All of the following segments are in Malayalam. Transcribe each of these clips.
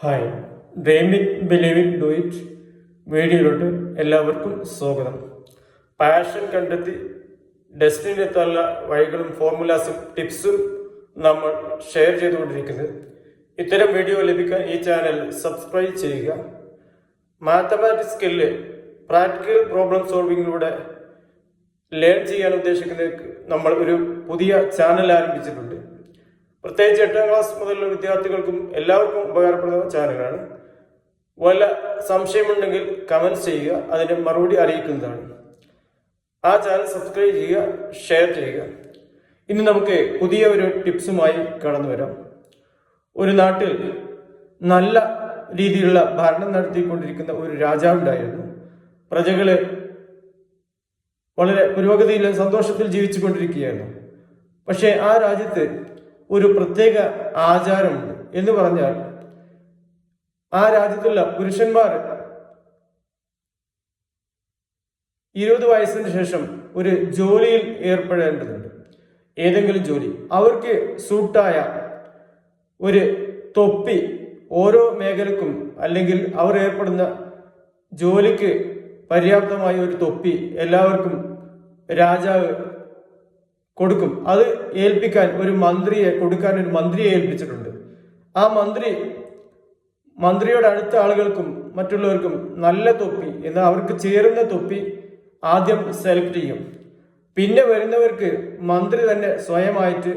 Hi, dream it believe it do it വീഡിയോയിലോട്ട് എല്ലാവർക്കും സ്വാഗതം. പാഷൻ കണ്ടെത്തി ഡെസ്റ്റിനിലെത്താനുള്ള വഴികളും ഫോർമുലാസും ടിപ്സും നമ്മൾ ഷെയർ ചെയ്തുകൊണ്ടിരിക്കുന്നത്. ഇത്തരം വീഡിയോ ലഭിക്കാൻ ഈ ചാനൽ സബ്സ്ക്രൈബ് ചെയ്യുക. മാത്തമാറ്റിക്സ് സ്കില്ല് പ്രാക്ടിക്കൽ പ്രോബ്ലം സോൾവിങ്ങിലൂടെ ലേൺ ചെയ്യാൻ ഉദ്ദേശിക്കുന്നവർക്ക് നമ്മൾ ഒരു പുതിയ ചാനൽ ആരംഭിച്ചിട്ടുണ്ട്. പ്രത്യേകിച്ച് 8ാം ക്ലാസ് മുതലുള്ള വിദ്യാർത്ഥികൾക്കും എല്ലാവർക്കും ഉപകാരപ്പെടുന്ന ചാനലാണ്. വല്ല സംശയമുണ്ടെങ്കിൽ കമൻറ്റ് ചെയ്യുക, അതിന് മറുപടി അറിയിക്കുന്നതാണ്. ആ ചാനൽ സബ്സ്ക്രൈബ് ചെയ്യുക, ഷെയർ ചെയ്യുക. ഇന്ന് നമുക്ക് പുതിയ ഒരു ടിപ്സുമായി കടന്നു വരാം. ഒരു നാട്ടിൽ നല്ല രീതിയിലുള്ള ഭരണം നടത്തിക്കൊണ്ടിരിക്കുന്ന ഒരു രാജാവുണ്ടായിരുന്നു. പ്രജകള് വളരെ പുരോഗതിയിലും സന്തോഷത്തിൽ ജീവിച്ചു കൊണ്ടിരിക്കുകയായിരുന്നു. പക്ഷേ ആ രാജ്യത്ത് ഒരു പ്രത്യേക ആചാരമുണ്ട്. എന്ന് പറഞ്ഞാൽ ആ രാജ്യത്തുള്ള പുരുഷന്മാർ 20 വയസ്സിന് ശേഷം ഒരു ജോലിയിൽ ഏർപ്പെടേണ്ടതുണ്ട്. ഏതെങ്കിലും ജോലി അവർക്ക് സൂട്ടായ ഒരു തൊപ്പി ഓരോ മേഖലക്കും, അല്ലെങ്കിൽ അവർ ഏർപ്പെടുന്ന ജോലിക്ക് പര്യാപ്തമായ ഒരു തൊപ്പി എല്ലാവർക്കും രാജാവ് കൊടുക്കും. അത് ഏൽപ്പിക്കാൻ ഒരു മന്ത്രിയെ ഏൽപ്പിച്ചിട്ടുണ്ട്. ആ മന്ത്രിയുടെ അടുത്ത ആളുകൾക്കും മറ്റുള്ളവർക്കും നല്ല തൊപ്പി എന്നാൽ അവർക്ക് ചേരുന്ന തൊപ്പി ആദ്യം സെലക്ട് ചെയ്യും. പിന്നെ വരുന്നവർക്ക് മന്ത്രി തന്നെ സ്വയമായിട്ട്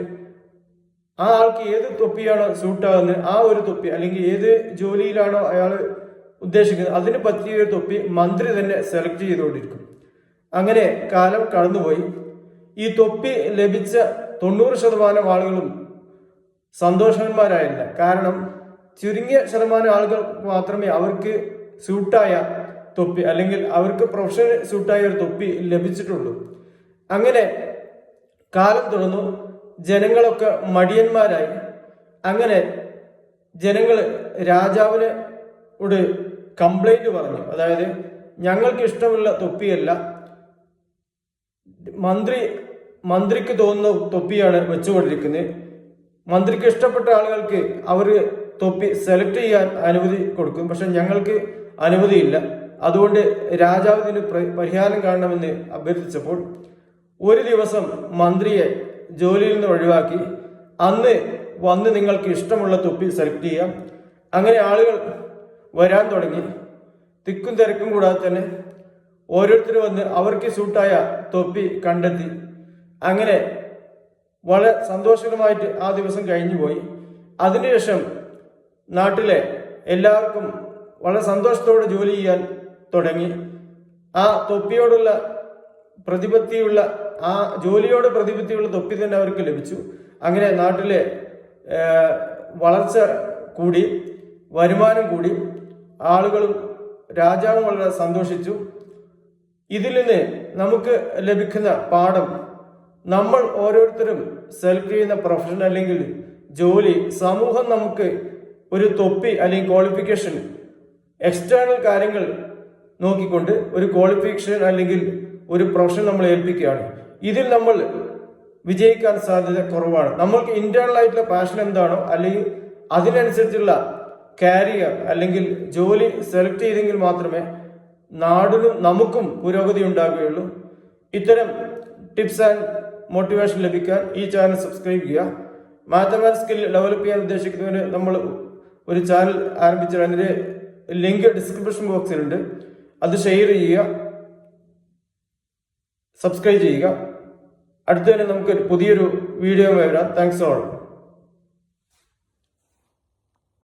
ആ ആൾക്ക് ഏത് തൊപ്പിയാണോ സൂട്ടാകുന്നത് ആ ഒരു തൊപ്പി, അല്ലെങ്കിൽ ഏത് ജോലിയിലാണോ അയാൾ ഉദ്ദേശിക്കുന്നത് അതിന് പറ്റിയ ഒരു തൊപ്പി മന്ത്രി തന്നെ സെലക്ട് ചെയ്തുകൊണ്ടിരിക്കും. അങ്ങനെ കാലം കടന്നുപോയി. ഈ തൊപ്പി ലഭിച്ച 90% ആളുകളും സന്തോഷവാന്മാരായില്ല. കാരണം ചുരുങ്ങിയ ശതമാനം ആളുകൾ മാത്രമേ അവർക്ക് സൂട്ടായ തൊപ്പി, അല്ലെങ്കിൽ അവർക്ക് പ്രൊഫഷണൽ സൂട്ടായ ഒരു തൊപ്പി ലഭിച്ചിട്ടുള്ളൂ. അങ്ങനെ കാലം തുടർന്നു. ജനങ്ങളൊക്കെ മടിയന്മാരായി. അങ്ങനെ ജനങ്ങൾ രാജാവിനോട് കംപ്ലൈന്റ് പറഞ്ഞു. അതായത്, ഞങ്ങൾക്ക് ഇഷ്ടമുള്ള തൊപ്പിയല്ല, മന്ത്രിക്ക് തോന്നുന്ന തൊപ്പിയാണ് വെച്ചുകൊണ്ടിരിക്കുന്നത്. മന്ത്രിക്ക് ഇഷ്ടപ്പെട്ട ആളുകൾക്ക് അവർ തൊപ്പി സെലക്ട് ചെയ്യാൻ അനുമതി കൊടുക്കും, പക്ഷെ ഞങ്ങൾക്ക് അനുമതിയില്ല. അതുകൊണ്ട് രാജാവ് ഇതിന് പരിഹാരം കാണണമെന്ന് അഭ്യർത്ഥിച്ചപ്പോൾ ഒരു ദിവസം മന്ത്രിയെ ജോലിയിൽ നിന്ന് ഒഴിവാക്കി, അന്ന് വന്ന് നിങ്ങൾക്ക് ഇഷ്ടമുള്ള തൊപ്പി സെലക്ട് ചെയ്യാം. അങ്ങനെ ആളുകൾ വരാൻ തുടങ്ങി. തിക്കും തിരക്കും കൂടാതെ തന്നെ ഓരോരുത്തർ വന്ന് അവർക്ക് സൂട്ടായ തൊപ്പി കണ്ടെത്തി. അങ്ങനെ വളരെ സന്തോഷകരമായിട്ട് ആ ദിവസം കഴിഞ്ഞുപോയി. അതിനുശേഷം നാട്ടിലെ എല്ലാവർക്കും വളരെ സന്തോഷത്തോടെ ജോലി ചെയ്യാൻ തുടങ്ങി. ആ തൊപ്പിയോടുള്ള പ്രതിപത്തിയുള്ള, ആ ജോലിയോട് പ്രതിപത്തിയുള്ള തൊപ്പി തന്നെ അവർക്ക് ലഭിച്ചു. അങ്ങനെ നാട്ടിലെ വളർച്ച കൂടി, വരുമാനം കൂടി, ആളുകളും രാജാവും വളരെ സന്തോഷിച്ചു. ഇതിൽ നിന്ന് നമുക്ക് ലഭിക്കുന്ന പാഠം, നമ്മൾ ഓരോരുത്തരും സെലക്ട് ചെയ്യുന്ന പ്രൊഫഷൻ അല്ലെങ്കിൽ ജോലി, സമൂഹം നമുക്ക് ഒരു തൊപ്പി അല്ലെങ്കിൽ ക്വാളിഫിക്കേഷൻ, എക്സ്റ്റേണൽ കാര്യങ്ങൾ നോക്കിക്കൊണ്ട് ഒരു ക്വാളിഫിക്കേഷൻ അല്ലെങ്കിൽ ഒരു പ്രൊഫഷൻ നമ്മൾ ഏൽപ്പിക്കുകയാണ്. ഇതിൽ നമ്മൾ വിജയിക്കാൻ സാധ്യത കുറവാണ്. നമ്മൾക്ക് ഇന്റേണൽ ആയിട്ടുള്ള പാഷൻ എന്താണോ, അല്ലെങ്കിൽ അതിനനുസരിച്ചുള്ള കാരിയർ അല്ലെങ്കിൽ ജോലി സെലക്ട് ചെയ്തെങ്കിൽ മാത്രമേ നാടിനും നമുക്കും പുരോഗതി ഉണ്ടാകുകയുള്ളൂ. ഇത്തരം ടിപ്സ് ആൻഡ് മോട്ടിവേഷൻ ലഭിക്കാൻ ഈ ചാനൽ സബ്സ്ക്രൈബ് ചെയ്യുക. മാത്തമാറ്റിക്സ് സ്കിൽ ഡെവലപ്പ് ചെയ്യാൻ ഉദ്ദേശിക്കുന്നതിന് നമ്മൾ ഒരു ചാനൽ ആരംഭിച്ചാൽ അതിൻ്റെ ലിങ്ക് ഡിസ്ക്രിപ്ഷൻ ബോക്സിലുണ്ട്. അത് ഷെയർ ചെയ്യുക, സബ്സ്ക്രൈബ് ചെയ്യുക. അടുത്ത തന്നെ നമുക്ക് പുതിയൊരു വീഡിയോ വരാം. Thanks all.